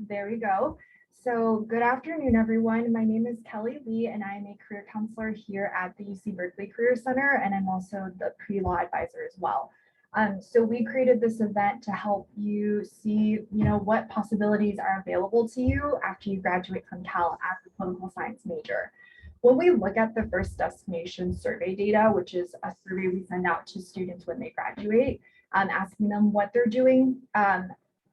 There we go. So good afternoon, everyone. My name is Kelly Lee, and I'm a career counselor here at the UC Berkeley Career Center, and I'm also the pre-law advisor as well. So we created this event to help you see, what possibilities are available to you after you graduate from Cal as a political science major. When we look at the first destination survey data, which is a survey we send out to students when they graduate, asking them what they're doing,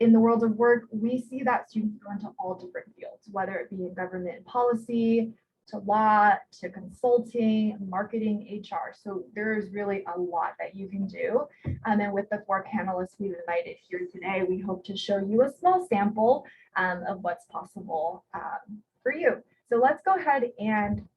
in the world of work, we see that students go into all different fields, whether it be in government and policy, to law, to consulting, marketing, HR. So there's really a lot that you can do. And with the 4 panelists we've invited here today, we hope to show you a small sample of what's possible for you. So let's go ahead and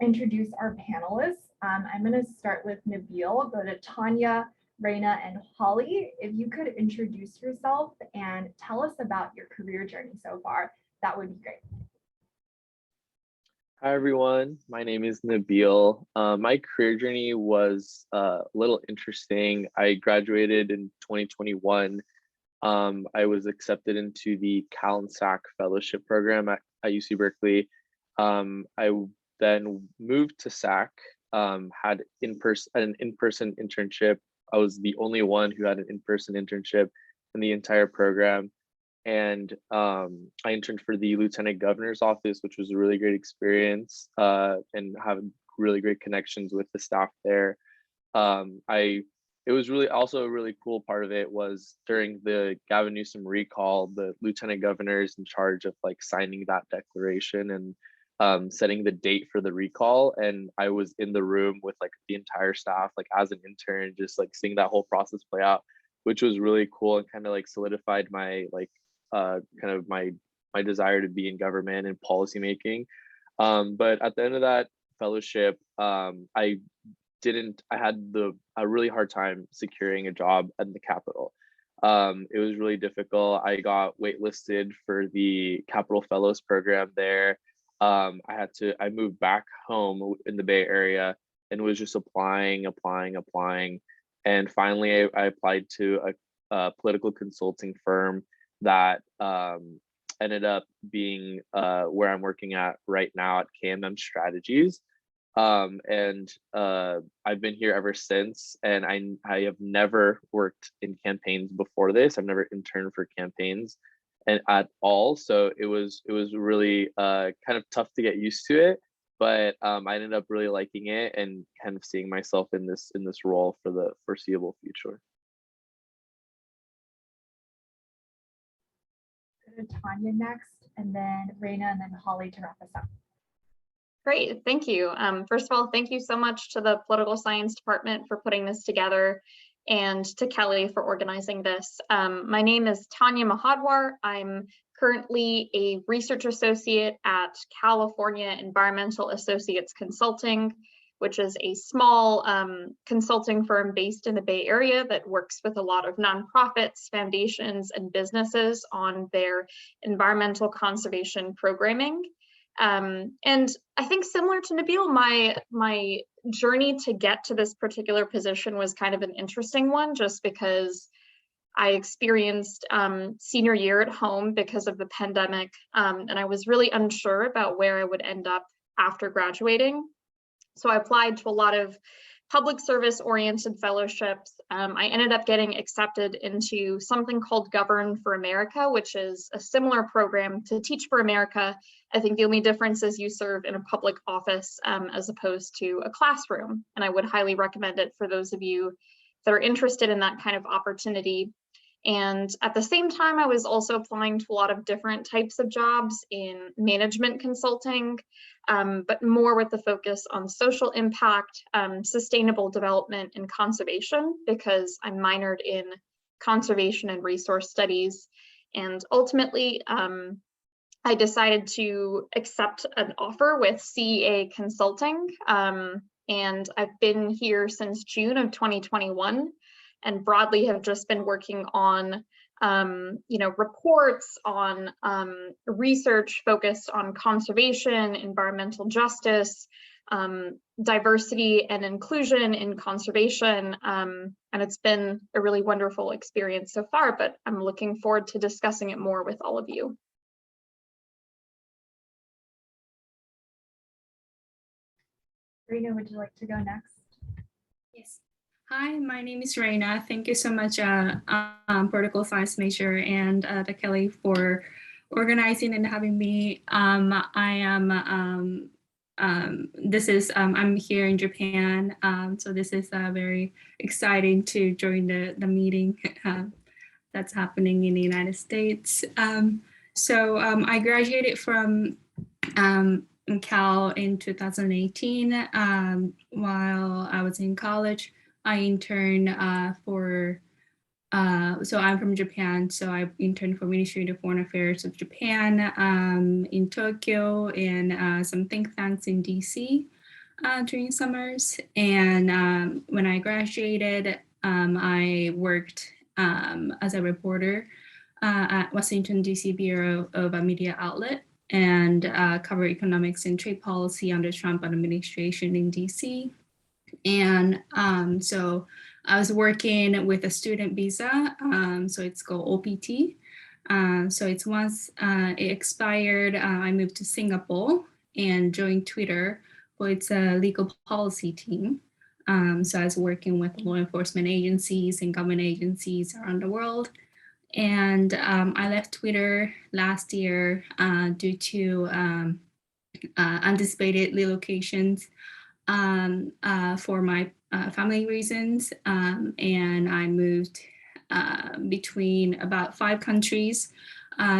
introduce our panelists. I'm going to start with Nabil, go to Tanya, Raina, and Holly. If you could introduce yourself and tell us about your career journey so far, that would be great. Hi, everyone. My name is Nabil. My career journey was a little interesting. I graduated in 2021. I was accepted into the Cal and SAC Fellowship Program at UC Berkeley. I then moved to SAC, had an in-person internship. I was the only one who had an in-person internship in the entire program. And I interned for the Lieutenant Governor's office, which was a really great experience, and having really great connections with the staff there. It was really also a really cool part of it was during the Gavin Newsom recall, the Lieutenant Governor is in charge of like signing that declaration and setting the date for the recall. And I was in the room with like the entire staff, like as an intern, just like seeing that whole process play out, which was really cool and kind of like solidified my like kind of my desire to be in government and policymaking. But at the end of that fellowship, I had a really hard time securing a job at the Capitol. It was really difficult. I got waitlisted for the Capitol Fellows program there. I moved back home in the Bay Area and was just applying. And finally I applied to a political consulting firm that ended up being where I'm working at right now at KMM Strategies. And I've been here ever since, and I have never worked in campaigns before this. I've never interned for campaigns and at all. So it was really kind of tough to get used to it, but I ended up really liking it and kind of seeing myself in this role for the foreseeable future. Go to Tanya next, and then Raina, and then Holly to wrap us up. Great, thank you. First of all, thank you so much to the Political Science Department for putting this together and to Kelly for organizing this. My name is Tanya Mahodwar. I'm currently a research associate at California Environmental Associates Consulting, which is a small consulting firm based in the Bay Area that works with a lot of nonprofits, foundations, and businesses on their environmental conservation programming. And I think similar to Nabil, my journey to get to this particular position was kind of an interesting one, just because I experienced senior year at home because of the pandemic, and I was really unsure about where I would end up after graduating. So I applied to a lot of public service oriented fellowships. I ended up getting accepted into something called Govern for America, which is a similar program to Teach for America. I think the only difference is you serve in a public office as opposed to a classroom. And I would highly recommend it for those of you that are interested in that kind of opportunity. And at the same time, I was also applying to a lot of different types of jobs in management consulting, but more with the focus on social impact, sustainable development, and conservation, because I'm minored in conservation and resource studies. And ultimately, I decided to accept an offer with CEA Consulting, and I've been here since June of 2021. And broadly have just been working on, reports on research focused on conservation, environmental justice, diversity and inclusion in conservation. And it's been a really wonderful experience so far, but I'm looking forward to discussing it more with all of you. Reina, would you like to go next? Yes. Hi, my name is Reina. Thank you so much, Political Science major and the Kelly for organizing and having me. I am, I'm here in Japan. So this is very exciting to join the meeting that's happening in the United States. I graduated from Cal in 2018. While I was in college, I interned so I'm from Japan, so I interned for Ministry of Foreign Affairs of Japan in Tokyo and some think tanks in DC during summers. And when I graduated, I worked as a reporter at Washington DC Bureau of a Media Outlet and cover economics and trade policy under Trump administration in DC. And so I was working with a student visa, so it's called OPT. So it's once it expired, I moved to Singapore and joined Twitter for its legal policy team. So I was working with law enforcement agencies and government agencies around the world. And I left Twitter last year due to anticipated relocations for my family reasons. And I moved between about 5 countries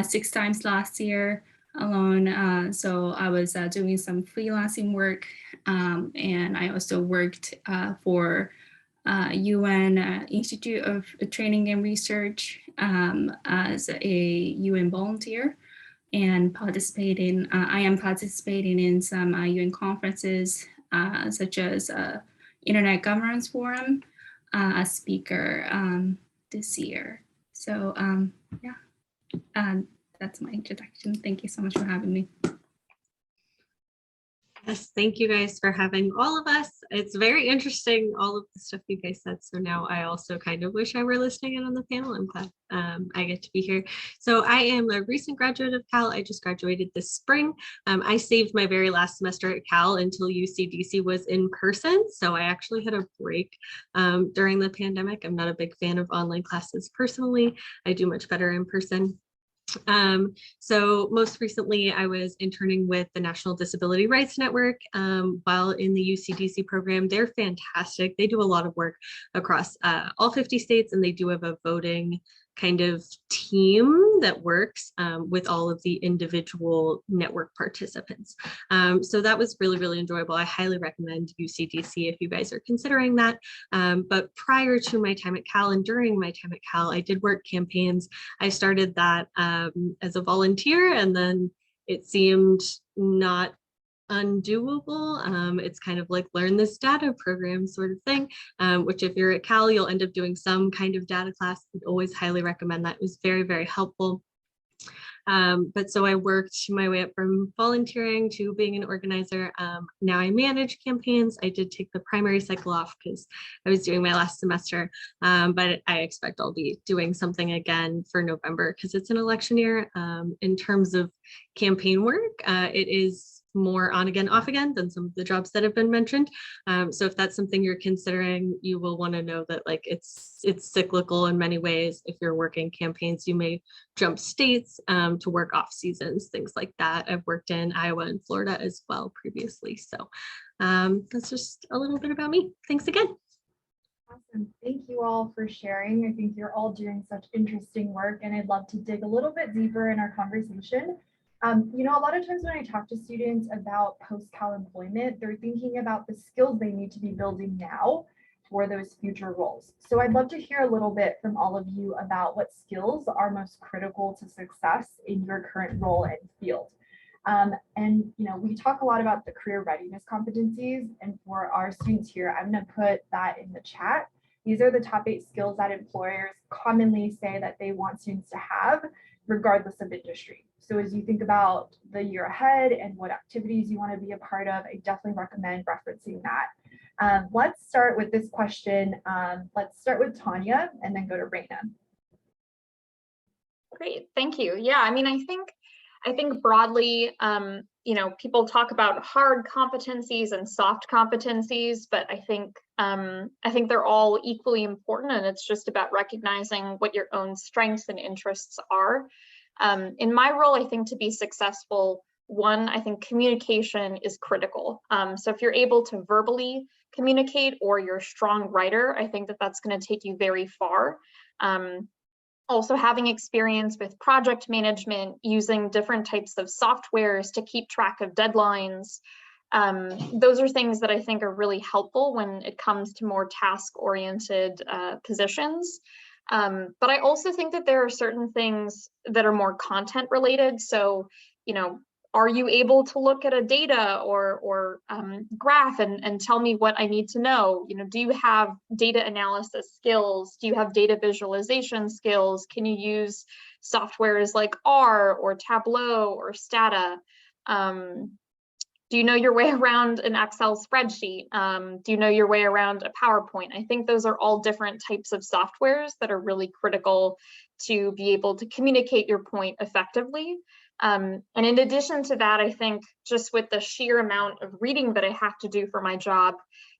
6 times last year alone. So I was doing some freelancing work, and I also worked for UN Institute of Training and Research as a UN volunteer, and I am participating in some UN conferences such as Internet Governance Forum, a speaker this year. So that's my introduction. Thank you so much for having me. Yes, thank you guys for having all of us. It's very interesting, all of the stuff you guys said. So now I also kind of wish I were listening in on the panel. I'm glad I get to be here. So I am a recent graduate of Cal. I just graduated this spring. I saved my very last semester at Cal until UCDC was in person. So I actually had a break during the pandemic. I'm not a big fan of online classes personally. I do much better in person. So most recently I was interning with the National Disability Rights Network while in the UCDC program. They're fantastic. They do a lot of work across all 50 states, and they do have a voting kind of team that works with all of the individual network participants. So that was really, really enjoyable. I highly recommend UCDC if you guys are considering that. But prior to my time at Cal and during my time at Cal, I did work campaigns. I started that as a volunteer, and then it seemed not undoable. It's kind of like learn this data program sort of thing, which if you're at Cal, you'll end up doing some kind of data class. I'd always highly recommend that. It was very, very helpful. But so I worked my way up from volunteering to being an organizer. Now I manage campaigns. I did take the primary cycle off because I was doing my last semester, but I expect I'll be doing something again for November because it's an election year. In terms of campaign work, it is more on again, off again than some of the jobs that have been mentioned. So if that's something you're considering, you will want to know that like it's cyclical in many ways. If you're working campaigns, you may jump states to work off seasons, things like that. I've worked in Iowa and Florida as well previously. So that's just a little bit about me. Thanks again. Awesome. Thank you all for sharing. I think you're all doing such interesting work, and I'd love to dig a little bit deeper in our conversation. You know, a lot of times when I talk to students about post-Cal employment, they're thinking about the skills they need to be building now for those future roles. So I'd love to hear a little bit from all of you about what skills are most critical to success in your current role and field. And, you know, we talk a lot about the career readiness competencies, and for our students here, I'm going to put that in the chat. These are the top 8 skills that employers commonly say that they want students to have, regardless of industry. So as you think about the year ahead and what activities you want to be a part of, I definitely recommend referencing that. Let's start with this question. Let's start with Tanya and then go to Reina. Great, thank you. Yeah, I mean, I think broadly, you know, people talk about hard competencies and soft competencies, but I think they're all equally important, and it's just about recognizing what your own strengths and interests are. In my role, I think to be successful, one, I think communication is critical. So if you're able to verbally communicate or you're a strong writer, I think that that's going to take you very far. Also having experience with project management, using different types of softwares to keep track of deadlines. Those are things that I think are really helpful when it comes to more task-oriented positions. But I also think that there are certain things that are more content related. So, you know, are you able to look at a data or graph and tell me what I need to know? You know, do you have data analysis skills? Do you have data visualization skills? Can you use softwares like R or Tableau or Stata? Do you know your way around an Excel spreadsheet? Do you know your way around a PowerPoint? I think those are all different types of softwares that are really critical to be able to communicate your point effectively. And in addition to that, I think just with the sheer amount of reading that I have to do for my job,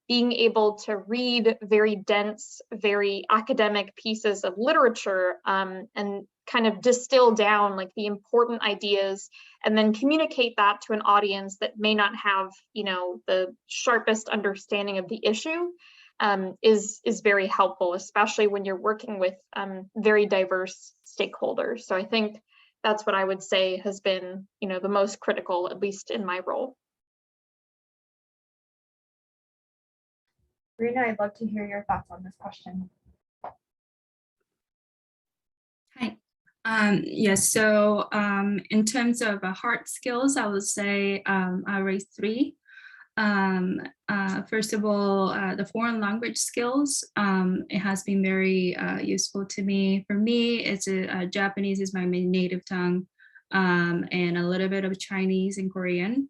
being able to read very dense, very academic pieces of literature and kind of distill down like the important ideas and then communicate that to an audience that may not have, you know, the sharpest understanding of the issue is very helpful, especially when you're working with very diverse stakeholders. So I think that's what I would say has been, you know, the most critical, at least in my role. Rena, I'd love to hear your thoughts on this question. Hi. Yes, so in terms of hard skills, I would say I raised three. First of all, the foreign language skills, it has been very useful to me. For me, it's Japanese is my main native tongue, and a little bit of Chinese and Korean,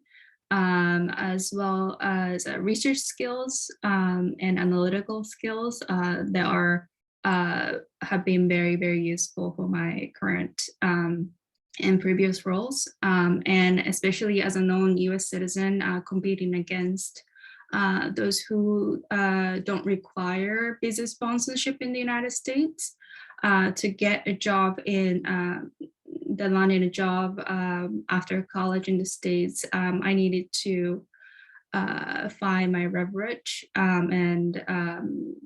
as well as research skills and analytical skills that are have been very, very useful for my current and previous roles, and especially as a non-US citizen competing against those who don't require visa sponsorship in the United States to get a job in the landing a job after college in the States. I needed to find my leverage and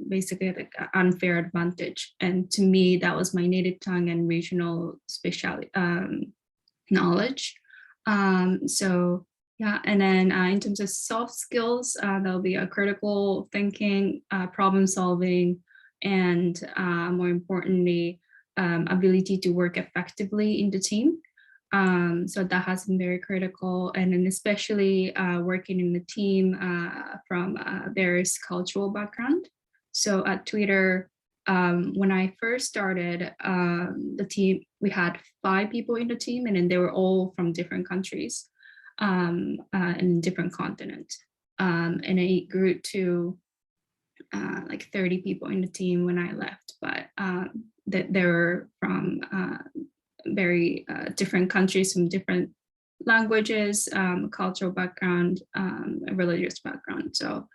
basically like unfair advantage. And to me, that was my native tongue and regional specialty knowledge. So yeah, and then in terms of soft skills, there'll be a critical thinking, problem solving, and more importantly, ability to work effectively in the team. So that has been very critical, and then especially working in the team from various cultural background. So at Twitter, when I first started the team, we had 5 people in the team, and then they were all from different countries and different continents. And it grew to like 30 people in the team when I left, but that they were from very different countries, from different languages, cultural background, religious background. So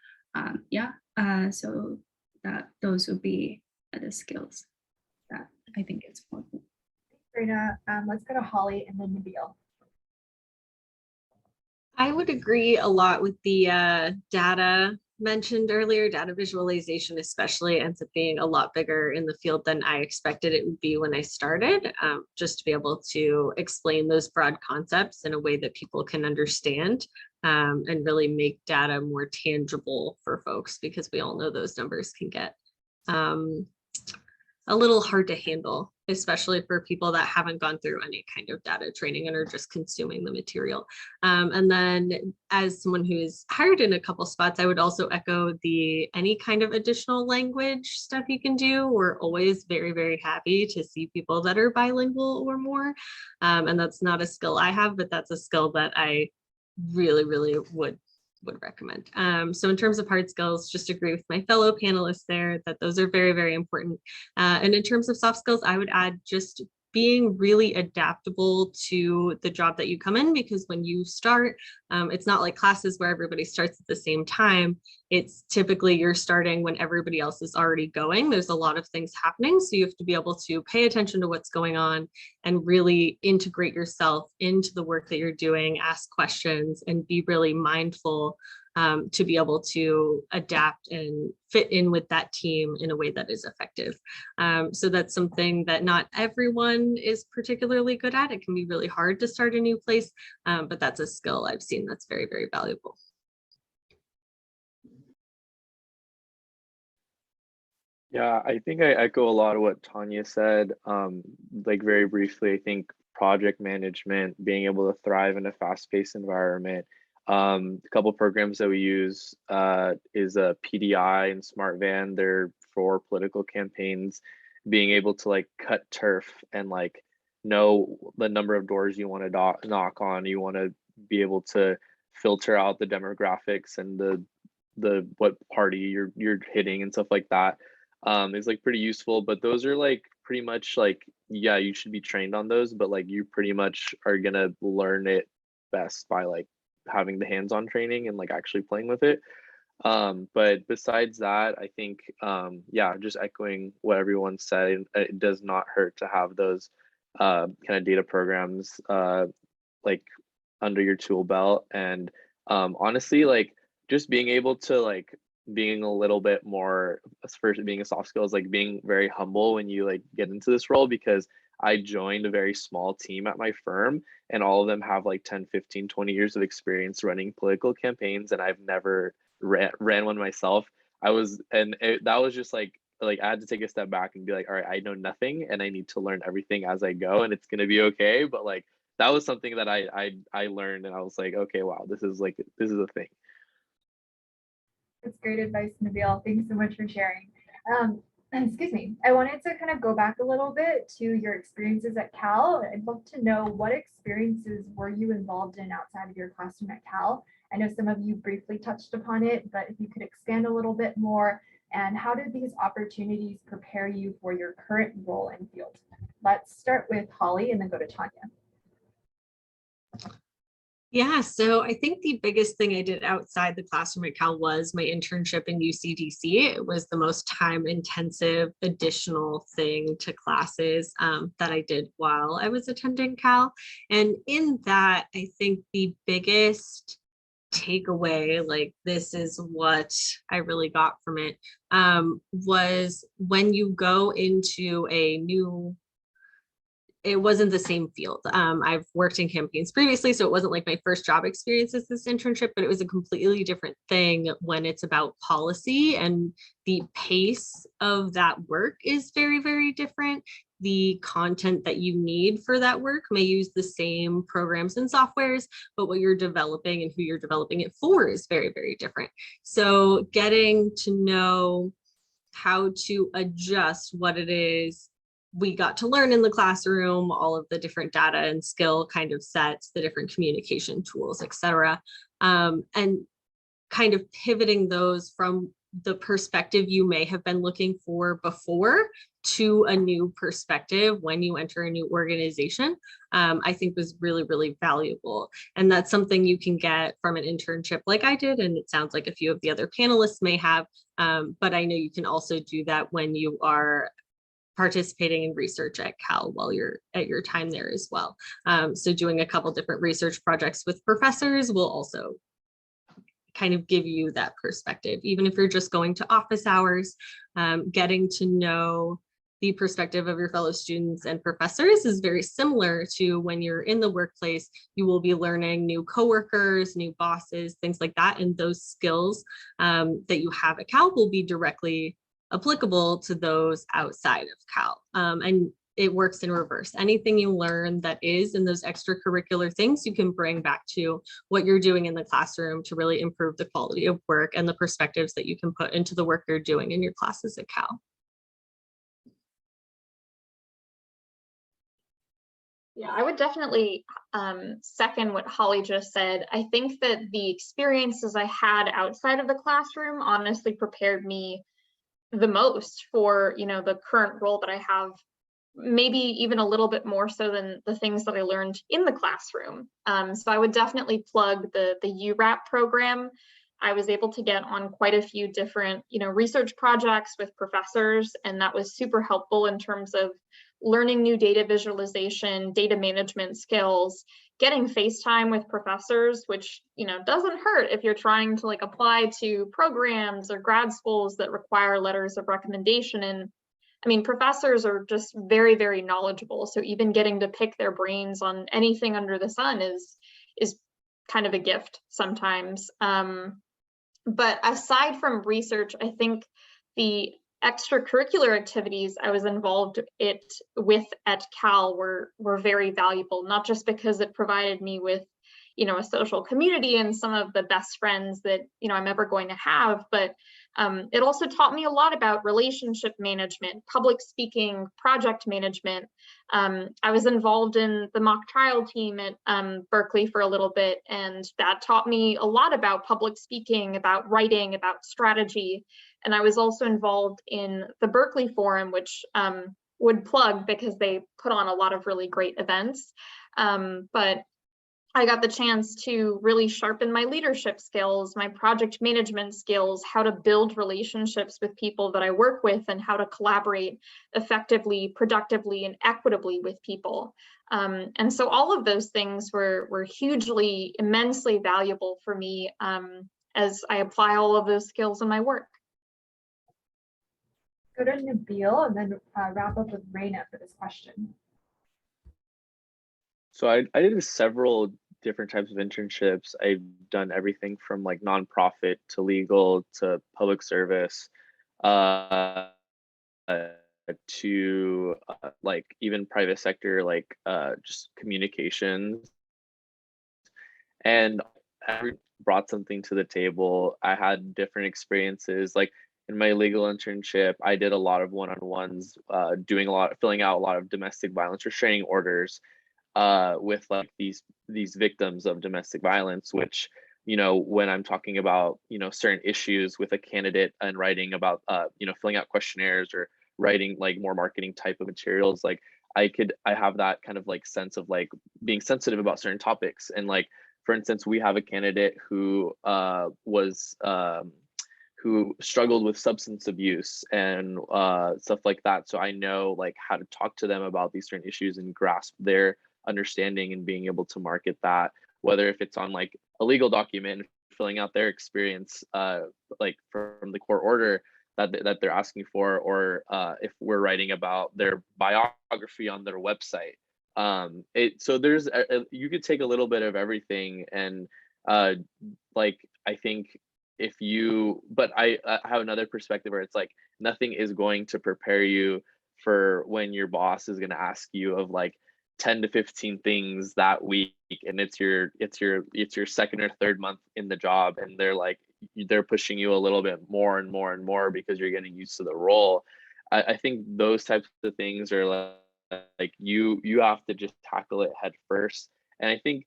yeah, so that those would be the skills that I think is important. Rena, let's go to Holly and then Nabil. I would agree a lot with the data mentioned earlier. Data visualization especially ends up being a lot bigger in the field than I expected it would be when I started, just to be able to explain those broad concepts in a way that people can understand and really make data more tangible for folks, because we all know those numbers can get a little hard to handle, especially for people that haven't gone through any kind of data training and are just consuming the material. And then as someone who's hired in a couple spots, I would also echo any kind of additional language stuff you can do. We're always very, very happy to see people that are bilingual or more. And that's not a skill I have, but that's a skill that I really, really would recommend. So in terms of hard skills, just agree with my fellow panelists there that those are very, very important. And in terms of soft skills, I would add just being really adaptable to the job that you come in, because when you start, it's not like classes where everybody starts at the same time. It's typically you're starting when everybody else is already going. There's a lot of things happening. So you have to be able to pay attention to what's going on and really integrate yourself into the work that you're doing, ask questions, and be really mindful to be able to adapt and fit in with that team in a way that is effective. So that's something that not everyone is particularly good at. It can be really hard to start a new place, but that's a skill I've seen that's very, very valuable. Yeah, I think I echo a lot of what Tanya said. Like very briefly, I think project management, being able to thrive in a fast-paced environment. A couple programs that we use is a PDI and Smart Van. They're for political campaigns. Being able to like cut turf and like know the number of doors you want to knock on. You want to be able to filter out the demographics and the what party you're hitting and stuff like that. Is like pretty useful, but those are like pretty much like, yeah, you should be trained on those, but like you pretty much are gonna learn it best by like having the hands-on training and like actually playing with it. But besides that, I think yeah, just echoing what everyone said, it does not hurt to have those kind of data programs like under your tool belt. And honestly, like just being able to like being a little bit more, first being a soft skill is like being very humble when you like get into this role, because I joined a very small team at my firm and all of them have like 10, 15, 20 years of experience running political campaigns, and I've never ran one myself. That was just like I had to take a step back and be like, all right, I know nothing and I need to learn everything as I go, and it's gonna be okay. But like that was something that I learned, and I was like, okay, wow, this is a thing. That's great advice, Nabil. Thanks so much for sharing. Excuse me. I wanted to kind of go back a little bit to your experiences at Cal. I'd love to know, what experiences were you involved in outside of your classroom at Cal? I know some of you briefly touched upon it, but if you could expand a little bit more, and how did these opportunities prepare you for your current role and field? Let's start with Holly and then go to Tanya. Yeah, so I think the biggest thing I did outside the classroom at Cal was my internship in UCDC. It was the most time intensive additional thing to classes that I did while I was attending Cal. And in that, I think the biggest takeaway, like this is what I really got from it, was when you go into a new, it wasn't the same field. I've worked in campaigns previously, so it wasn't like my first job experience as this internship, but it was a completely different thing when it's about policy, and the pace of that work is very, very different. The content that you need for that work may use the same programs and softwares, but what you're developing and who you're developing it for is very, very different. So getting to know how to adjust what it is we got to learn in the classroom, all of the different data and skill kind of sets, the different communication tools, et cetera, and kind of pivoting those from the perspective you may have been looking for before to a new perspective when you enter a new organization, I think was really, really valuable. And that's something you can get from an internship like I did, and it sounds like a few of the other panelists may have, but I know you can also do that when you are participating in research at Cal while you're at your time there as well. So doing a couple different research projects with professors will also kind of give you that perspective. Even if you're just going to office hours, getting to know the perspective of your fellow students and professors is very similar to when you're in the workplace. You will be learning new coworkers, new bosses, things like that. And those skills that you have at Cal will be directly applicable to those outside of Cal. And it works in reverse. Anything you learn that is in those extracurricular things, you can bring back to what you're doing in the classroom to really improve the quality of work and the perspectives that you can put into the work you're doing in your classes at Cal. Yeah, I would definitely second what Holly just said. I think that the experiences I had outside of the classroom honestly prepared me the most for, you know, the current role that I have maybe even a little bit more so than the things that I learned in the classroom. So I would definitely plug the URAP program. I was able to get on quite a few different, research projects with professors, and that was super helpful in terms of learning new data visualization, data management skills, getting FaceTime with professors, which, doesn't hurt if you're trying to apply to programs or grad schools that require letters of recommendation. And I mean, professors are just very, very knowledgeable. So even getting to pick their brains on anything under the sun is kind of a gift sometimes. But aside from research, I think the extracurricular activities I was involved with at Cal were very valuable, not just because it provided me with, a social community and some of the best friends that, I'm ever going to have, but it also taught me a lot about relationship management, public speaking, project management. I was involved in the mock trial team at Berkeley for a little bit, and that taught me a lot about public speaking, about writing, about strategy. And I was also involved in the Berkeley Forum, which would plug because they put on a lot of really great events. But I got the chance to really sharpen my leadership skills, my project management skills, how to build relationships with people that I work with, and how to collaborate effectively, productively, and equitably with people. And so all of those things were hugely, immensely valuable for me as I apply all of those skills in my work. Go to Nabil and then wrap up with Raina for this question. So I did several different types of internships. I've done everything from nonprofit to legal to public service, to even private sector, just communications. And I brought something to the table. I had different experiences. In my legal internship, I did a lot of one-on-ones, filling out a lot of domestic violence restraining orders with these victims of domestic violence, which, when I'm talking about, certain issues with a candidate and writing about, filling out questionnaires or writing more marketing type of materials, I have that kind of sense of being sensitive about certain topics. And for instance, we have a candidate who who struggled with substance abuse and stuff like that. So I know how to talk to them about these certain issues and grasp their understanding and being able to market that, whether if it's on a legal document, filling out their experience from the court order that they're asking for, or if we're writing about their biography on their website. So there's you could take a little bit of everything, and I think but I have another perspective where it's nothing is going to prepare you for when your boss is going to ask you of 10 to 15 things that week, and it's your second or third month in the job, and they're pushing you a little bit more and more and more because you're getting used to the role. I think those types of things are you have to just tackle it head first. And I think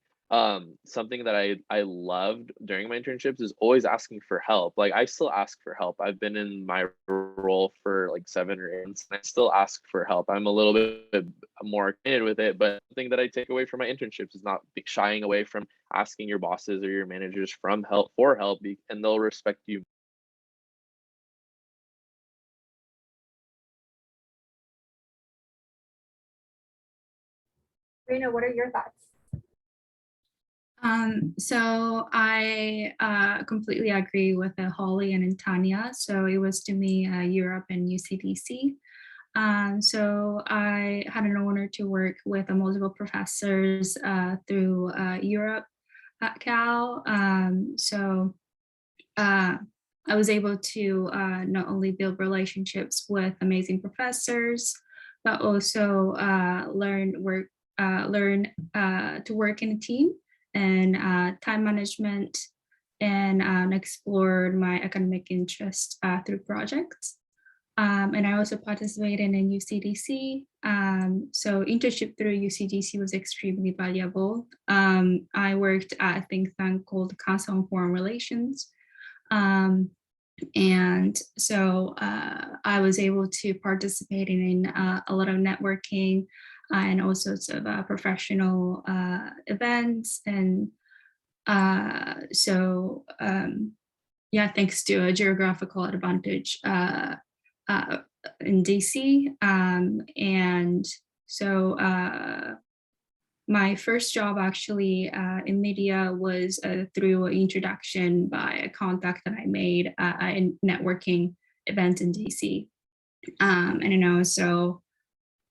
something that I loved during my internships is always asking for help. I still ask for help. I've been in my role for 7 or 8 months, and I still ask for help. I'm a little bit more acquainted with it, but the thing that I take away from my internships is not shying away from asking your bosses or your managers for help, and they'll respect you. Raina, what are your thoughts? So I completely agree with Holly and Tanya. So it was to me Europe and UCDC. So I had an honor to work with multiple professors through Europe at Cal. So I was able to not only build relationships with amazing professors, but also learn to work in a team and time management, and explored my academic interest through projects. And I also participated in UCDC. So internship through UCDC was extremely valuable. I worked at a think tank called Council on Foreign Relations. And so I was able to participate in a lot of networking and all sorts of professional events. And yeah, thanks to a geographical advantage in DC. And so my first job actually in media was through an introduction by a contact that I made at a networking event in DC. So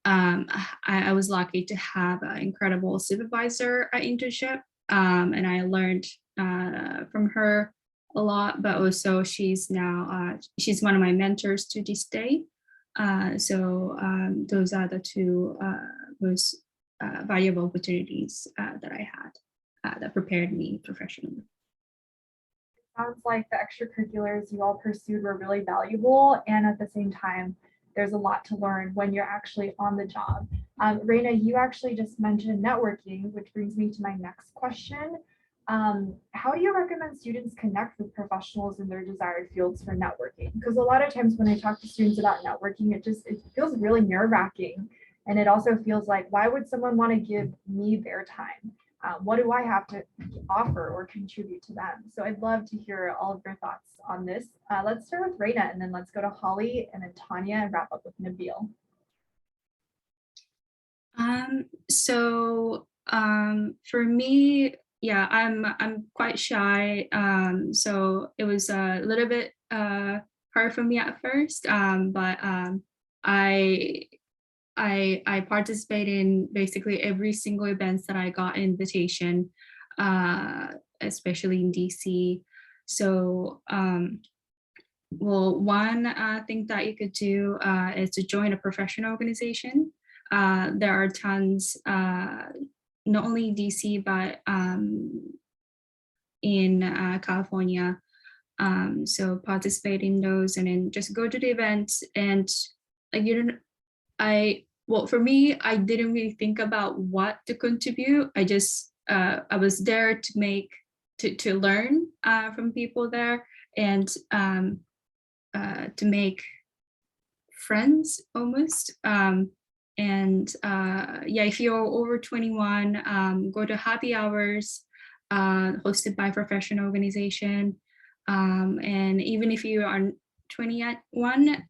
I was lucky to have an incredible supervisor at internship, and I learned from her a lot, but also she's now, she's one of my mentors to this day. Those are the two most valuable opportunities that I had that prepared me professionally. Sounds like the extracurriculars you all pursued were really valuable, and at the same time, there's a lot to learn when you're actually on the job. Raina, you actually just mentioned networking, which brings me to my next question. How do you recommend students connect with professionals in their desired fields for networking? Because a lot of times when I talk to students about networking, it feels really nerve-wracking. And it also feels like, why would someone want to give me their time? What do I have to offer or contribute to them? So I'd love to hear all of your thoughts on this. Let's start with Raina, and then let's go to Holly and then Tanya and wrap up with Nabil. For me, yeah, I'm quite shy. So it was a little bit hard for me at first, but I participate in basically every single event that I got an invitation, especially in DC. So, well, one thing that you could do is to join a professional organization. There are tons, not only in DC, but in California. So participate in those and then just go to the events. And well, for me, I didn't really think about what to contribute. I was there to learn from people there and to make friends almost. Yeah, if you're over 21, go to happy hours hosted by professional organization. And even if you are 21,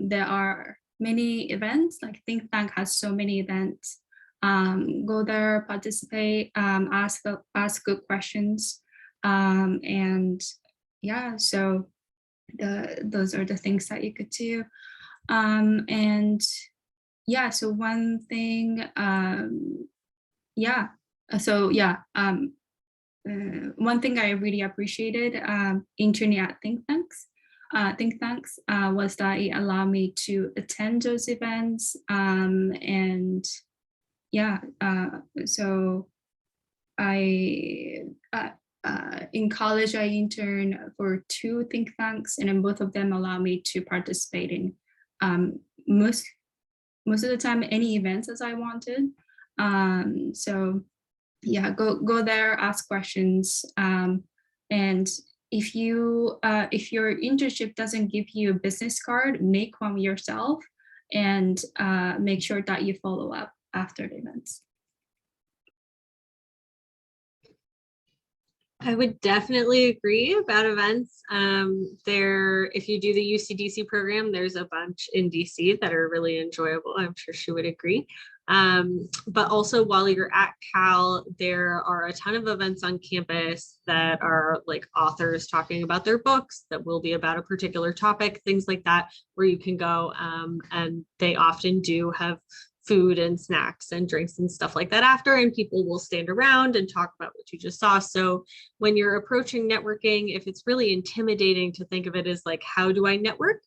there are many events, like Think Tank has so many events. Go there, participate, ask good questions. And yeah, so those are the things that you could do. And yeah, so one thing, one thing I really appreciated interning at think tanks was that it allowed me to attend those events. And yeah, so in college, I interned for 2 think tanks, and then both of them allow me to participate in most of the time any events as I wanted. So yeah, go there, ask questions, and if your internship doesn't give you a business card, make one yourself, and make sure that you follow up after the events. I would definitely agree about events. If you do the UCDC program, there's a bunch in DC that are really enjoyable. I'm sure she would agree. But also while you're at Cal, there are a ton of events on campus that are like authors talking about their books that will be about a particular topic, things like that, where you can go. And they often do have food and snacks and drinks and stuff like that after, and people will stand around and talk about what you just saw. So when you're approaching networking, if it's really intimidating to think of it as like, how do I network?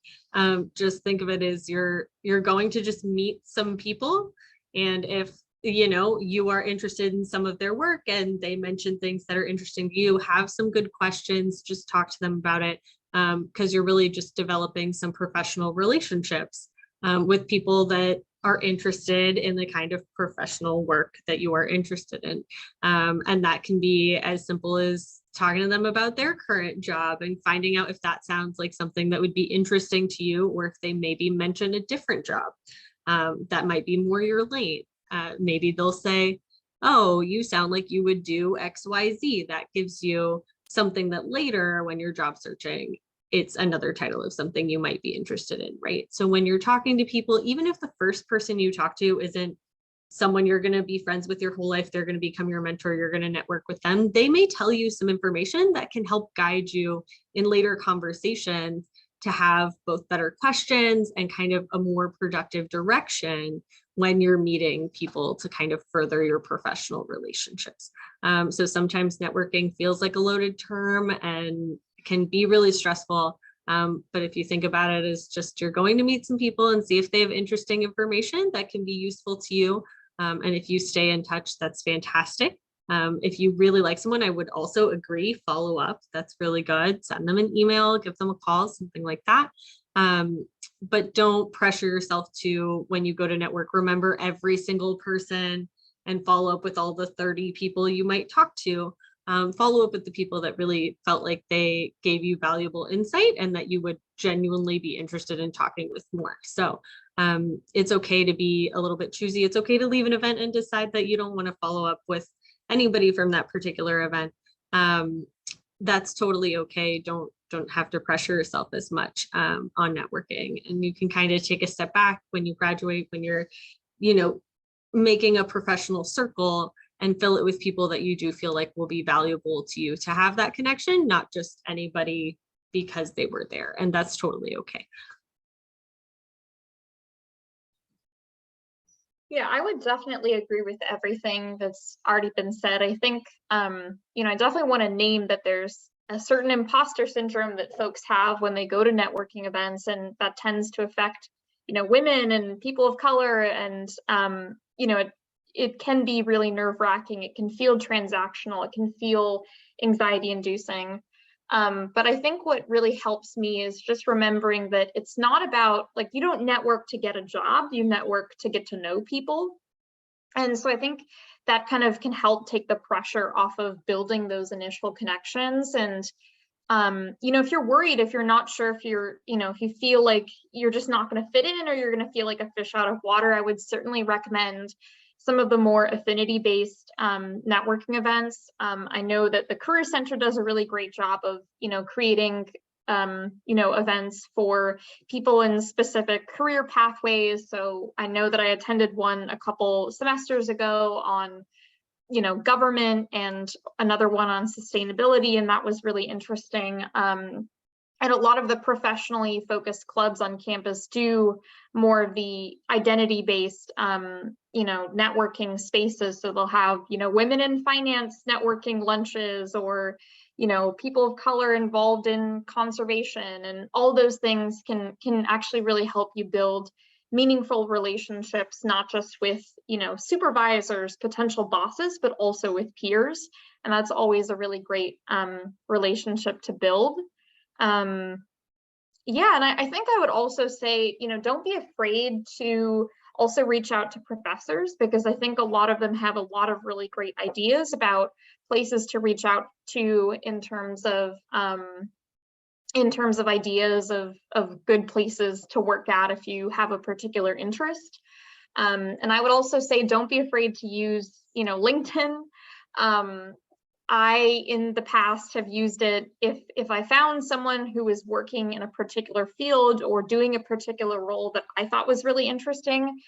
Just think of it as you're going to just meet some people. And if you are interested in some of their work and they mention things that are interesting to you, have some good questions, just talk to them about it, because you're really just developing some professional relationships with people that are interested in the kind of professional work that you are interested in. And that can be as simple as talking to them about their current job and finding out if that sounds like something that would be interesting to you, or if they maybe mention a different job that might be more your lane. Maybe they'll say, oh, you sound like you would do XYZ. That gives you something that later when you're job searching, it's another title of something you might be interested in, right? So when you're talking to people, even if the first person you talk to isn't someone you're going to be friends with your whole life, they're going to become your mentor, you're going to network with them, they may tell you some information that can help guide you in later conversations to have both better questions and kind of a more productive direction when you're meeting people to kind of further your professional relationships. So sometimes networking feels like a loaded term and can be really stressful. But if you think about it as just you're going to meet some people and see if they have interesting information that can be useful to you. And if you stay in touch, that's fantastic. If you really like someone, I would also agree, follow up. That's really good. Send them an email, give them a call, something like that. But don't pressure yourself to, when you go to network, remember every single person and follow up with all the 30 people you might talk to. Follow up with the people that really felt like they gave you valuable insight and that you would genuinely be interested in talking with more. So it's okay to be a little bit choosy. It's okay to leave an event and decide that you don't want to follow up with anybody from that particular event. That's totally okay. Don't have to pressure yourself as much on networking. And you can kind of take a step back when you graduate, when you're, making a professional circle, and fill it with people that you do feel like will be valuable to you to have that connection, not just anybody because they were there. And that's totally okay. Yeah, I would definitely agree with everything that's already been said. I think, I definitely want to name that there's a certain imposter syndrome that folks have when they go to networking events, and that tends to affect, women and people of color. And, it can be really nerve-wracking. It can feel transactional. It can feel anxiety-inducing. But I think what really helps me is just remembering that it's not about, like, you don't network to get a job, you network to get to know people. And so I think that kind of can help take the pressure off of building those initial connections. And, if you're worried, if you're not sure, if you're, if you feel like you're just not going to fit in, or you're going to feel like a fish out of water, I would certainly recommend some of the more affinity-based networking events. I know that the Career Center does a really great job of, creating, events for people in specific career pathways. So I know that I attended one a couple semesters ago on, government, and another one on sustainability, and that was really interesting. And a lot of the professionally focused clubs on campus do more of the identity-based, networking spaces. So they'll have, women in finance networking lunches, or, people of color involved in conservation, and all those things can actually really help you build meaningful relationships, not just with, supervisors, potential bosses, but also with peers. And that's always a really great relationship to build. Yeah, and I think I would also say, don't be afraid to also reach out to professors, because I think a lot of them have a lot of really great ideas about places to reach out to in terms of ideas of good places to work at if you have a particular interest. And I would also say, don't be afraid to use, LinkedIn. I, in the past, have used it if I found someone who was working in a particular field or doing a particular role that I thought was really interesting.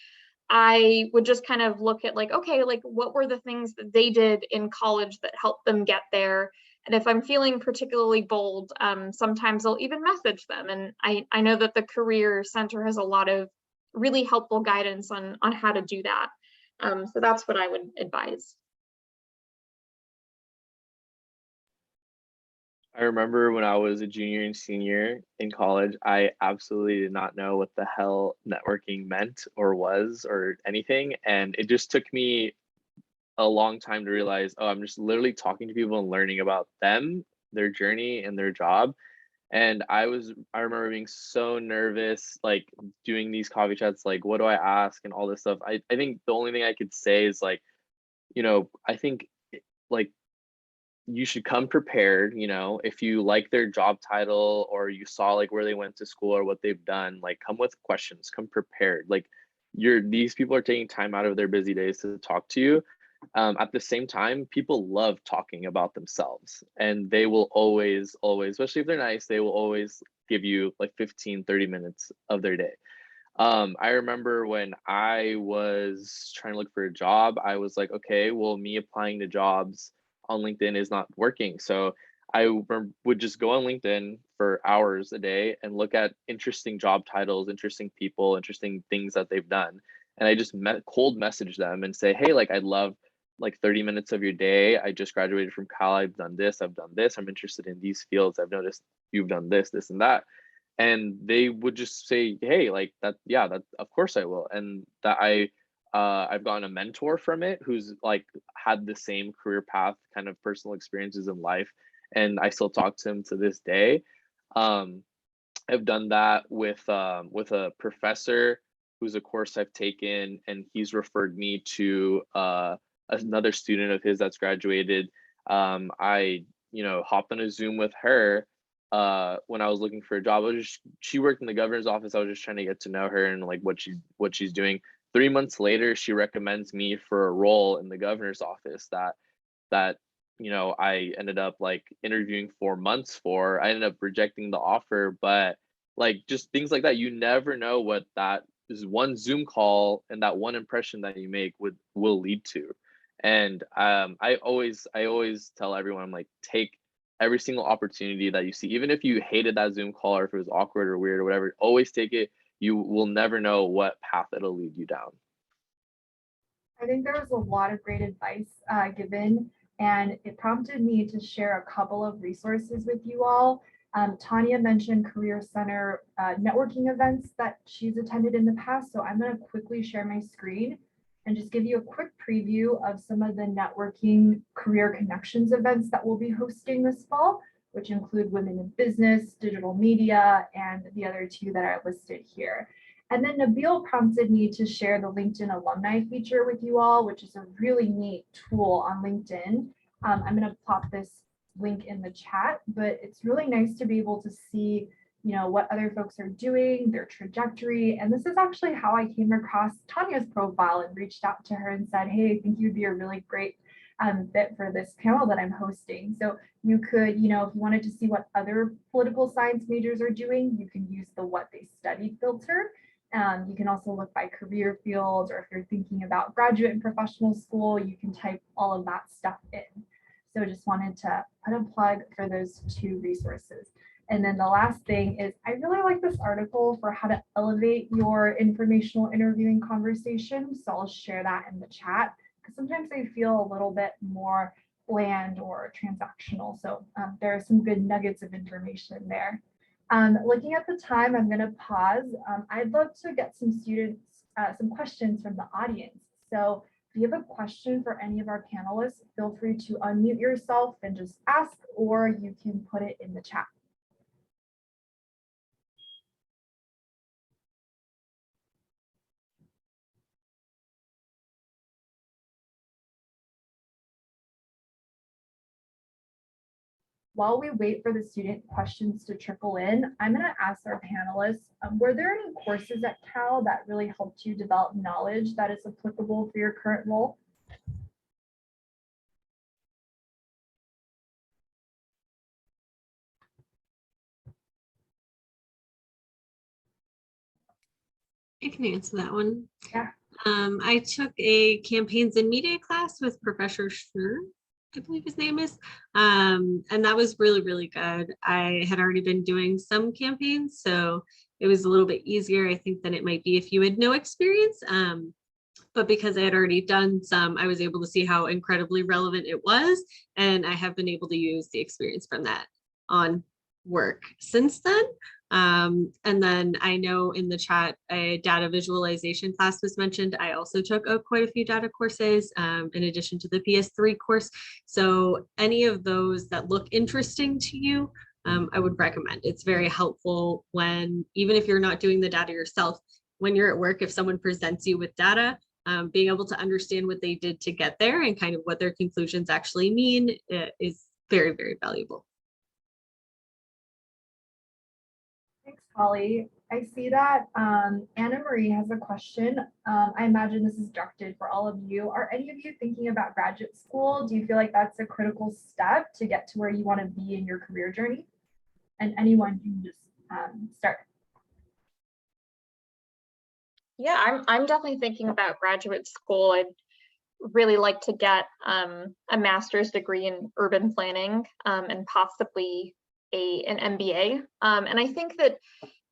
I would just kind of look at, like, okay, like, what were the things that they did in college that helped them get there? And if I'm feeling particularly bold, sometimes I'll even message them. And I know that the Career Center has a lot of really helpful guidance on how to do that. So that's what I would advise. I remember when I was a junior and senior in college, I absolutely did not know what the hell networking meant or was or anything. And it just took me a long time to realize, oh, I'm just literally talking to people and learning about them, their journey and their job. And I remember being so nervous, like doing these coffee chats, like, what do I ask and all this stuff. I think the only thing I could say is like, I think like you should come prepared, if you like their job title or you saw like where they went to school or what they've done, like come with questions, come prepared. Like these people are taking time out of their busy days to talk to you. At the same time, people love talking about themselves, and they will always, especially if they're nice, they will always give you like 15-30 minutes of their day. I remember when I was trying to look for a job, I was like, okay, well, me applying to jobs on LinkedIn is not working. So I would just go on LinkedIn for hours a day and look at interesting job titles, interesting people, interesting things that they've done. And I just cold message them and say, hey, like I'd love like 30 minutes of your day. I just graduated from college. I've done this. I'm interested in these fields. I've noticed you've done this, this, and that. And they would just say, hey, like that, yeah, that of course I will. And that I've gotten a mentor from it who's like had the same career path, kind of personal experiences in life, and I still talk to him to this day. I've done that with a professor who's a course I've taken, and he's referred me to another student of his that's graduated. I hopped on a Zoom with her when I was looking for a job. She worked in the governor's office. I was just trying to get to know her and like what she's doing. 3 months later, she recommends me for a role in the governor's office that I ended up like interviewing for months for. I ended up rejecting the offer, but like just things like that, you never know what that is one Zoom call and that one impression that you make will lead to. And I always tell everyone, I'm like, take every single opportunity that you see, even if you hated that Zoom call or if it was awkward or weird or whatever, always take it. You will never know what path it'll lead you down. I think there was a lot of great advice given, and it prompted me to share a couple of resources with you all. Tanya mentioned Career Center networking events that she's attended in the past, so I'm going to quickly share my screen and just give you a quick preview of some of the networking career connections events that we'll be hosting this fall, which include Women in Business, Digital Media, and the other two that are listed here. And then Nabil prompted me to share the LinkedIn Alumni feature with you all, which is a really neat tool on LinkedIn. I'm going to pop this link in the chat, but it's really nice to be able to see what other folks are doing, their trajectory. And this is actually how I came across Tanya's profile and reached out to her and said, hey, I think you'd be a really great fit for this panel that I'm hosting. So you could, if you wanted to see what other political science majors are doing, you can use the what they studied filter. You can also look by career fields, or if you're thinking about graduate and professional school, you can type all of that stuff in. So just wanted to put a plug for those two resources. And then the last thing is, I really like this article for how to elevate your informational interviewing conversation. So I'll share that in the chat, because sometimes they feel a little bit more bland or transactional. So there are some good nuggets of information there. Looking at the time, I'm going to pause. I'd love to get some questions from the audience. So if you have a question for any of our panelists, feel free to unmute yourself and just ask, or you can put it in the chat. While we wait for the student questions to trickle in, I'm going to ask our panelists, were there any courses at Cal that really helped you develop knowledge that is applicable for your current role? I can answer that one. Yeah. I took a campaigns and media class with Professor Schur, I believe his name is. And that was really, really good. I had already been doing some campaigns, so it was a little bit easier, I think, than it might be if you had no experience. But because I had already done some, I was able to see how incredibly relevant it was. And I have been able to use the experience from that on work since then. And then I know in the chat, a data visualization class was mentioned. I also took quite a few data courses in addition to the PS3 course. So any of those that look interesting to you, I would recommend. It's very helpful when, even if you're not doing the data yourself, when you're at work, if someone presents you with data, being able to understand what they did to get there and kind of what their conclusions actually mean is very, very valuable. Thanks, Holly. I see that Anna Marie has a question. I imagine this is directed for all of you. Are any of you thinking about graduate school? Do you feel like that's a critical step to get to where you want to be in your career journey? And anyone can just start. Yeah, I'm definitely thinking about graduate school. I'd really like to get a master's degree in urban planning and possibly an MBA. And I think that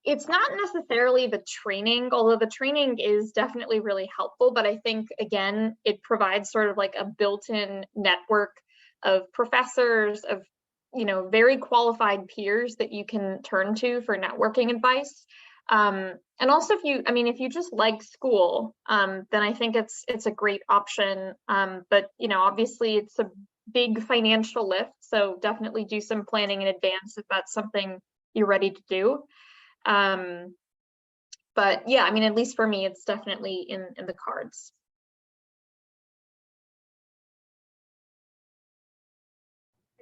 it's not necessarily the training, although the training is definitely really helpful, but I think, again, it provides sort of like a built-in network of professors, of, you know, very qualified peers that you can turn to for networking advice. And also, if you just like school, then I think it's a great option. But, you know, obviously it's a big financial lift, so definitely do some planning in advance if that's something you're ready to do. But yeah, I mean, at least for me, it's definitely in the cards.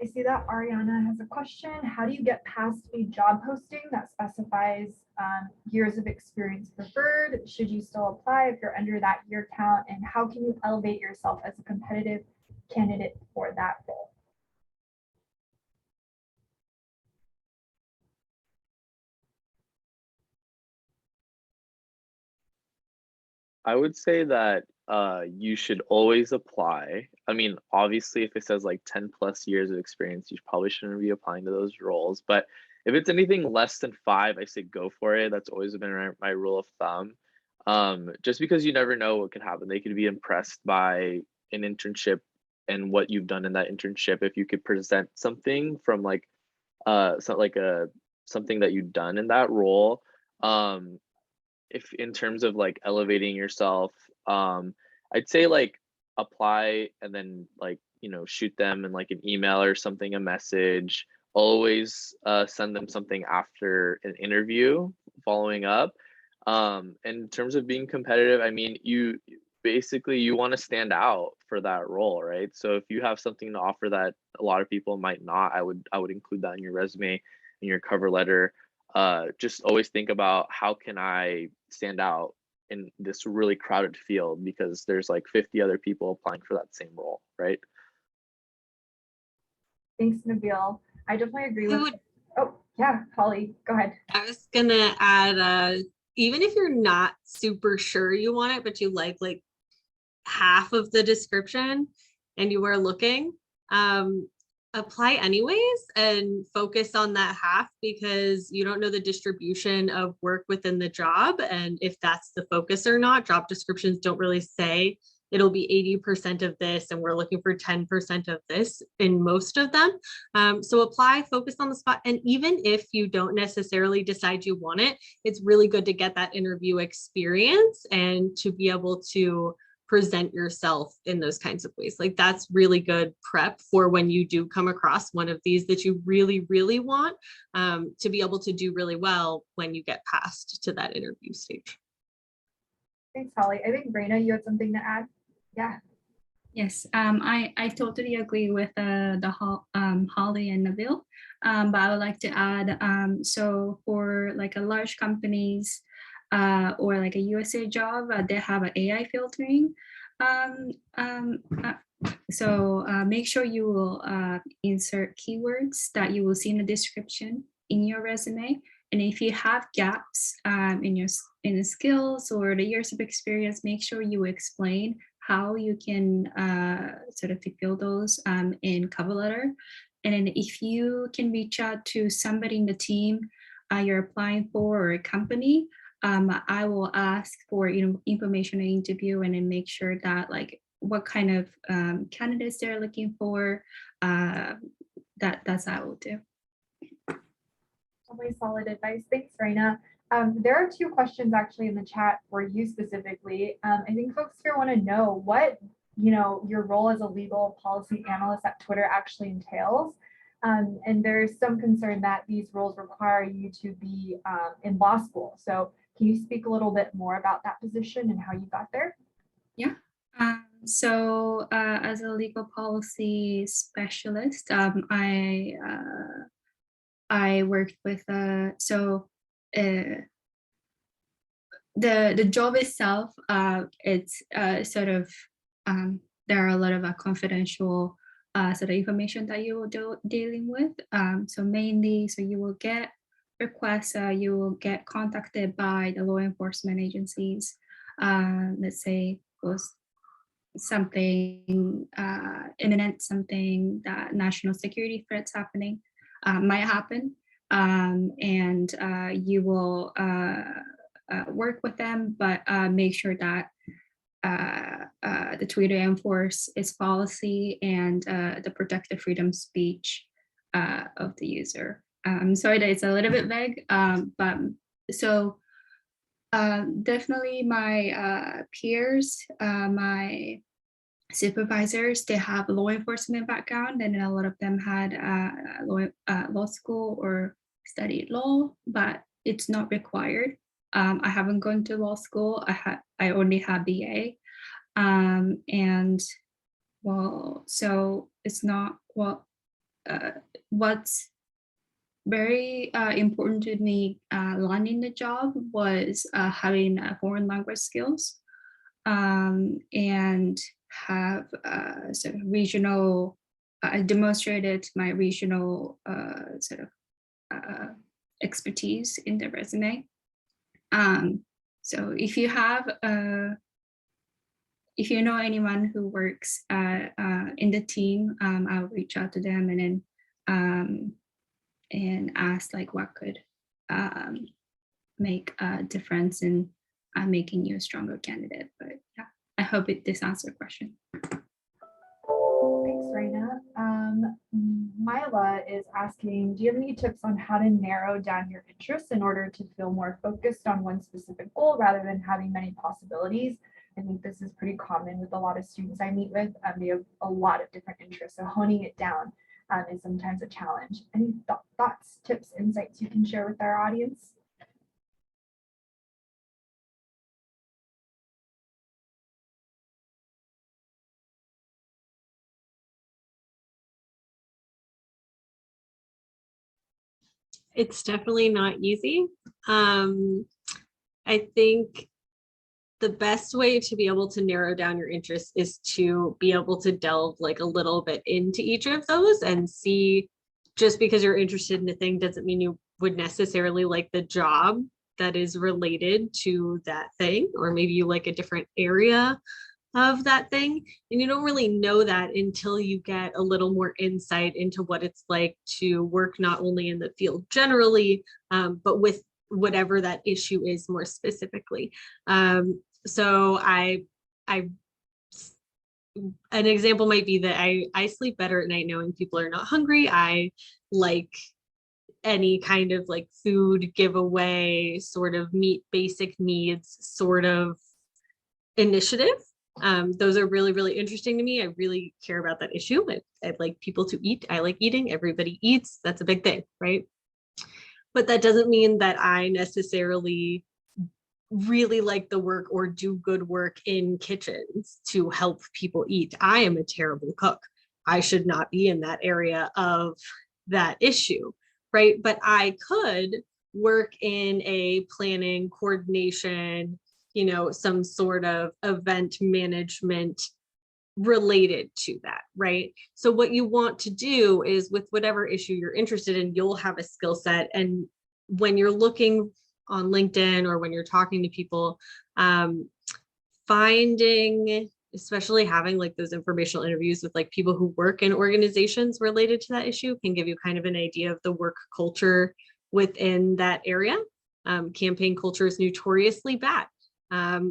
I see that Ariana has a question. How do you get past a job posting that specifies years of experience preferred? Should you still apply if you're under that year count? And how can you elevate yourself as a competitive candidate for that role? I would say that you should always apply. I mean, obviously, if it says like 10 plus years of experience, you probably shouldn't be applying to those roles. But if it's anything less than 5, I say go for it. That's always been my rule of thumb. Just because you never know what could happen. They could be impressed by an internship and what you've done in that internship. If you could present something from like something that you've done in that role. If in terms of like elevating yourself, I'd say like apply and then like, you know, shoot them in like an email or something, a message. Always send them something after an interview following up. In terms of being competitive, I mean, you want to stand out for that role, right? So if you have something to offer that a lot of people might not, I would include that in your resume, in your cover letter. Just always think about how can I stand out in this really crowded field because there's like 50 other people applying for that same role, right? Thanks, Nabil. I definitely agree with. Oh yeah, Holly, go ahead. I was gonna add, even if you're not super sure you want it, but you like half of the description and you are looking, apply anyways and focus on that half because you don't know the distribution of work within the job. And if that's the focus or not, job descriptions don't really say it'll be 80% of this and we're looking for 10% of this in most of them. So apply, focus on the spot. And even if you don't necessarily decide you want it, it's really good to get that interview experience and to be able to present yourself in those kinds of ways. Like that's really good prep for when you do come across one of these that you really, really want to be able to do really well when you get past to that interview stage. Thanks, Holly. I think Raina, you had something to add. Yeah. Yes, I totally agree with Holly and Nabil, but I would like to add, so for like a large companies or like a USA job, they have an AI filtering. So make sure you will insert keywords that you will see in the description in your resume. And if you have gaps in the skills or the years of experience, make sure you explain how you can sort of fulfill those in cover letter. And then if you can reach out to somebody in the team you're applying for or a company, I will ask for information in interview and then make sure that like what kind of candidates they're looking for. That's what I will do. Totally solid advice. Thanks, Raina. There are 2 questions actually in the chat for you specifically. I think folks here want to know what your role as a legal policy analyst at Twitter actually entails. And there's some concern that these roles require you to be in law school. So can you speak a little bit more about that position and how you got there? Yeah. As a legal policy specialist, I worked with the job itself. It's sort of there are a lot of confidential sort of information that you will dealing with. So mainly, so you will get requests. You will get contacted by the law enforcement agencies. Let's say goes something imminent, something that national security threats happening might happen, and you will work with them, but make sure that the Twitter enforce its policy and the protect the freedom of speech of the user. I'm sorry that it's a little bit vague, but so definitely my peers, my supervisors, they have law enforcement background, and a lot of them had law school or studied law, but it's not required. I haven't gone to law school. I only have BA, and well, so it's not what's very important to me landing the job was having foreign language skills, and have sort of regional. I demonstrated my regional sort of expertise in the resume. So if you have, if you know anyone who works in the team, I'll reach out to them and then and ask like what could make a difference in making you a stronger candidate. But yeah, I hope this answers your question. Thanks, Raina. Myla is asking, do you have any tips on how to narrow down your interests in order to feel more focused on one specific goal rather than having many possibilities? I think this is pretty common with a lot of students I meet with. They have a lot of different interests, so honing it down is sometimes a challenge. Any thoughts, tips, insights you can share with our audience? It's definitely not easy. I think the best way to be able to narrow down your interests is to be able to delve like a little bit into each of those and see, just because you're interested in a thing doesn't mean you would necessarily like the job that is related to that thing, or maybe you like a different area of that thing. And you don't really know that until you get a little more insight into what it's like to work not only in the field generally, but with whatever that issue is more specifically. So an example might be that I sleep better at night knowing people are not hungry. I like any kind of like food giveaway, sort of meet basic needs sort of initiative. Those are really, really interesting to me. I really care about that issue. I'd like people to eat. I like eating. Everybody eats. That's a big thing, right? But that doesn't mean that I necessarily really like the work or do good work in kitchens to help people eat. I am a terrible cook. I should not be in that area of that issue, right? But I could work in a planning, coordination, you know, some sort of event management related to that, right? So what you want to do is, with whatever issue you're interested in, you'll have a skill set. And when you're looking on LinkedIn or when you're talking to people, finding, especially having like those informational interviews with like people who work in organizations related to that issue can give you kind of an idea of the work culture within that area. Campaign culture is notoriously bad.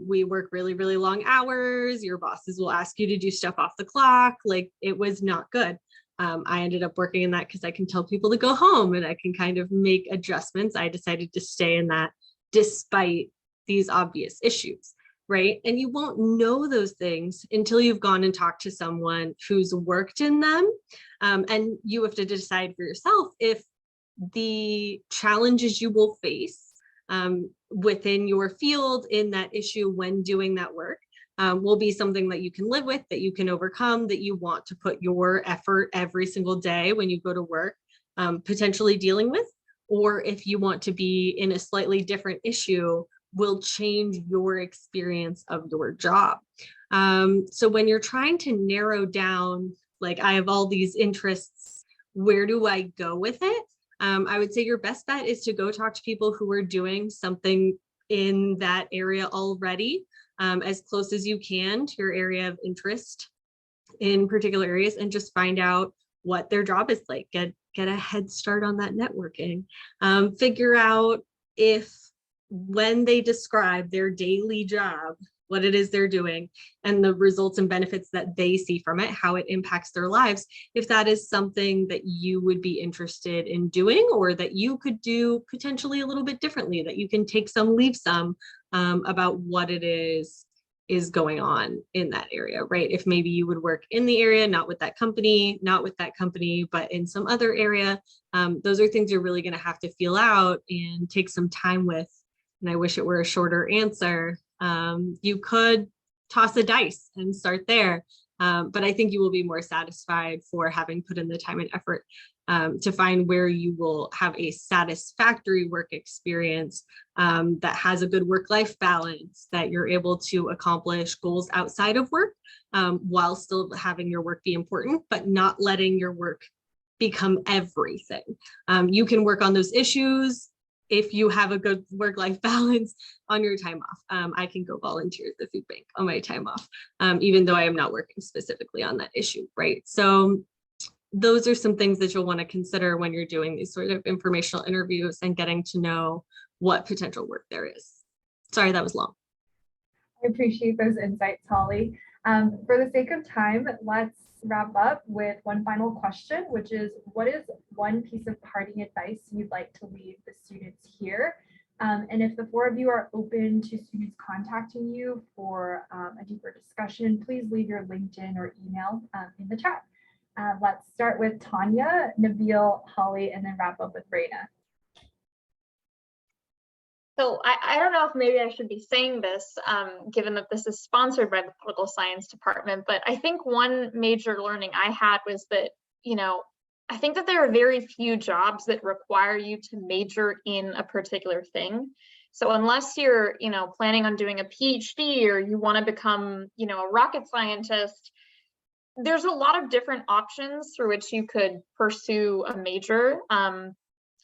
We work really, really long hours. Your bosses will ask you to do stuff off the clock. Like, it was not good. I ended up working in that because I can tell people to go home and I can kind of make adjustments. I decided to stay in that despite these obvious issues. right? And you won't know those things until you've gone and talked to someone who's worked in them. And you have to decide for yourself if the challenges you will face within your field in that issue when doing that work will be something that you can live with, that you can overcome, that you want to put your effort every single day when you go to work, potentially dealing with, or if you want to be in a slightly different issue, will change your experience of your job. So when you're trying to narrow down, like, I have all these interests, where do I go with it? I would say your best bet is to go talk to people who are doing something in that area already, as close as you can to your area of interest in particular areas, and just find out what their job is like. Get a head start on that networking. Figure out if, when they describe their daily job, what it is they're doing and the results and benefits that they see from it, how it impacts their lives, if that is something that you would be interested in doing, or that you could do potentially a little bit differently, that you can take some, leave some, about what it is going on in that area, right? If maybe you would work in the area, not with that company, but in some other area, those are things you're really going to have to feel out and take some time with. And I wish it were a shorter answer. You could toss a dice and start there, but I think you will be more satisfied for having put in the time and effort to find where you will have a satisfactory work experience that has a good work-life balance, that you're able to accomplish goals outside of work while still having your work be important, but not letting your work become everything. You can work on those issues if you have a good work-life balance on your time off. I can go volunteer at the food bank on my time off, even though I am not working specifically on that issue, right? So those are some things that you'll want to consider when you're doing these sort of informational interviews and getting to know what potential work there is. Sorry, that was long. I appreciate those insights, Holly. For the sake of time, let's wrap up with one final question, which is, what is one piece of parting advice you'd like to leave the students here? And if the four of you are open to students contacting you for a deeper discussion, please leave your LinkedIn or email in the chat. Let's start with Tanya, Nabil, Holly, and then wrap up with Raina. So I don't know if maybe I should be saying this, given that this is sponsored by the political science department, but I think one major learning I had was that, I think that there are very few jobs that require you to major in a particular thing. So unless you're, planning on doing a PhD or you want to become, a rocket scientist, there's a lot of different options through which you could pursue a major.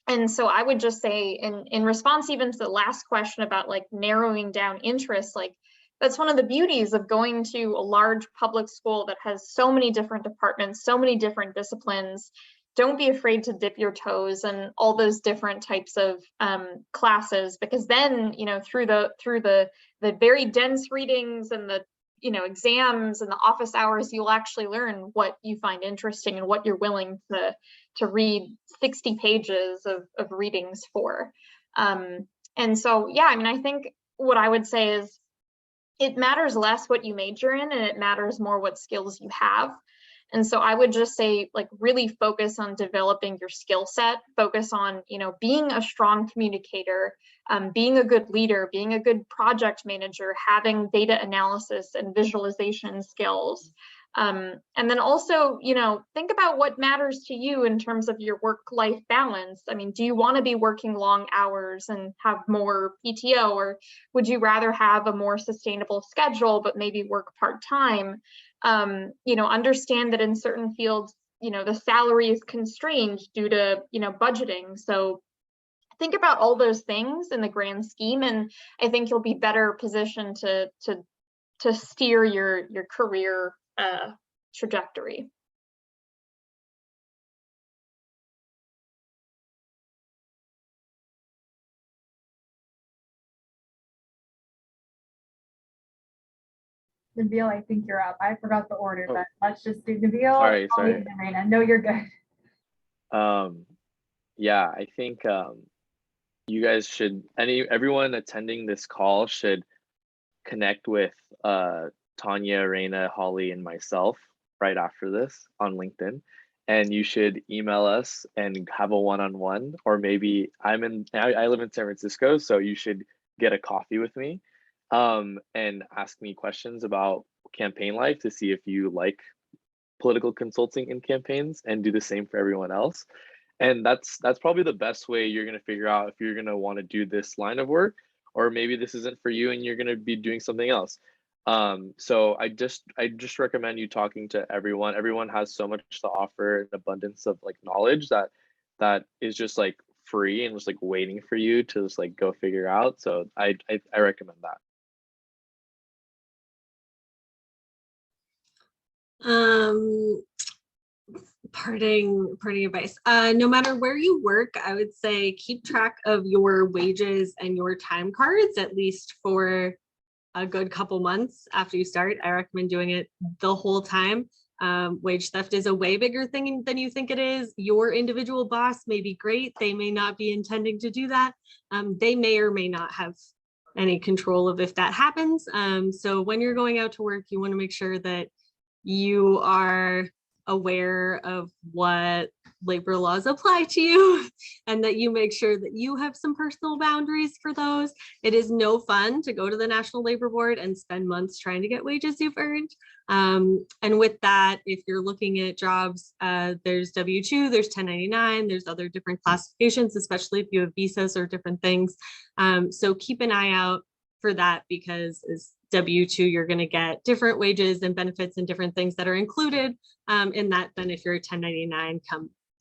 And so I would just say, in response even to the last question about like narrowing down interests, like that's one of the beauties of going to a large public school that has so many different departments, so many different disciplines. Don't be afraid to dip your toes in all those different types of classes, because then, through the very dense readings and the exams and the office hours, you'll actually learn what you find interesting and what you're willing to read 60 pages of readings for. And so, yeah, I think what I would say is it matters less what you major in, and it matters more what skills you have. And so I would just say, like, really focus on developing your skill set, focus on, being a strong communicator, being a good leader, being a good project manager, having data analysis and visualization skills. And then also, think about what matters to you in terms of your work-life balance. Do you want to be working long hours and have more PTO, or would you rather have a more sustainable schedule, but maybe work part-time? Understand that in certain fields, the salary is constrained due to, budgeting. So think about all those things in the grand scheme, and I think you'll be better positioned to steer your career trajectory. Nabil, I think you're up. I forgot the order, but let's just do Nabil. Sorry. And Raina. No, you're good. Yeah, I think you guys should, everyone attending this call should connect with Tanya, Reina, Holly, and myself right after this on LinkedIn. And you should email us and have a one-on-one, or maybe I live in San Francisco, so you should get a coffee with me and ask me questions about campaign life to see if you like political consulting in campaigns, and do the same for everyone else. And that's probably the best way you're going to figure out if you're going to want to do this line of work, or maybe this isn't for you and you're going to be doing something else. So I just recommend you talking to everyone. Everyone has so much to offer, an abundance of like knowledge that is just like free and just like waiting for you to just like go figure out. So I recommend that. Parting advice. No matter where you work, I would say keep track of your wages and your time cards, at least for a good couple months after you start. I recommend doing it the whole time. Wage theft is a way bigger thing than you think it is. Your individual boss may be great. They may not be intending to do that. They may or may not have any control of if that happens. So when you're going out to work, you want to make sure that you are aware of what labor laws apply to you, and that you make sure that you have some personal boundaries for those. It is no fun to go to the National Labor Board and spend months trying to get wages you've earned. And with that, if you're looking at jobs, there's W-2, there's 1099, there's other different classifications, especially if you have visas or different things. So keep an eye out for that, because as W-2, you're going to get different wages and benefits and different things that are included in that than if you're a 1099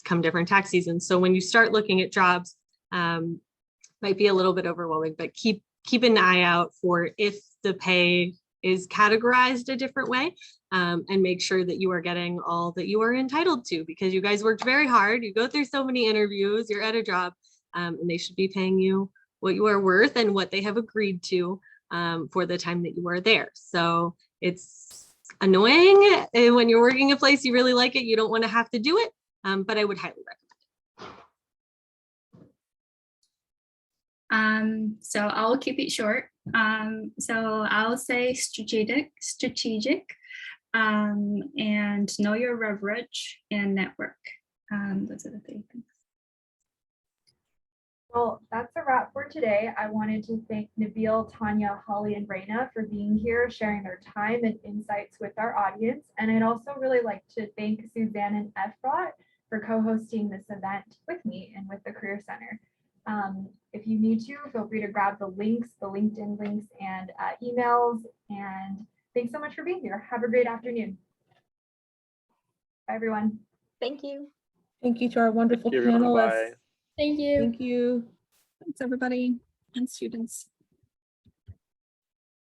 come different tax seasons. So when you start looking at jobs, might be a little bit overwhelming, but keep an eye out for if the pay is categorized a different way, and make sure that you are getting all that you are entitled to, because you guys worked very hard. You go through so many interviews, you're at a job, and they should be paying you what you are worth and what they have agreed to for the time that you are there. So it's annoying when you're working a place you really like it, you don't want to have to do it, but I would highly recommend it. So I'll keep it short. So I'll say strategic, and know your leverage and network. Those are the 3 things. Well, that's a wrap for today. I wanted to thank Nabil, Tanya, Holly, and Reina for being here, sharing their time and insights with our audience. And I'd also really like to thank Suzanne and Efrat for co-hosting this event with me and with the Career Center. If you need to, feel free to grab the links, the LinkedIn links and emails. And thanks so much for being here. Have a great afternoon. Bye, everyone. Thank you. Thank you to our wonderful Thank you, everyone. panelists. Bye. Thank you. Thank you. Thanks, everybody and students.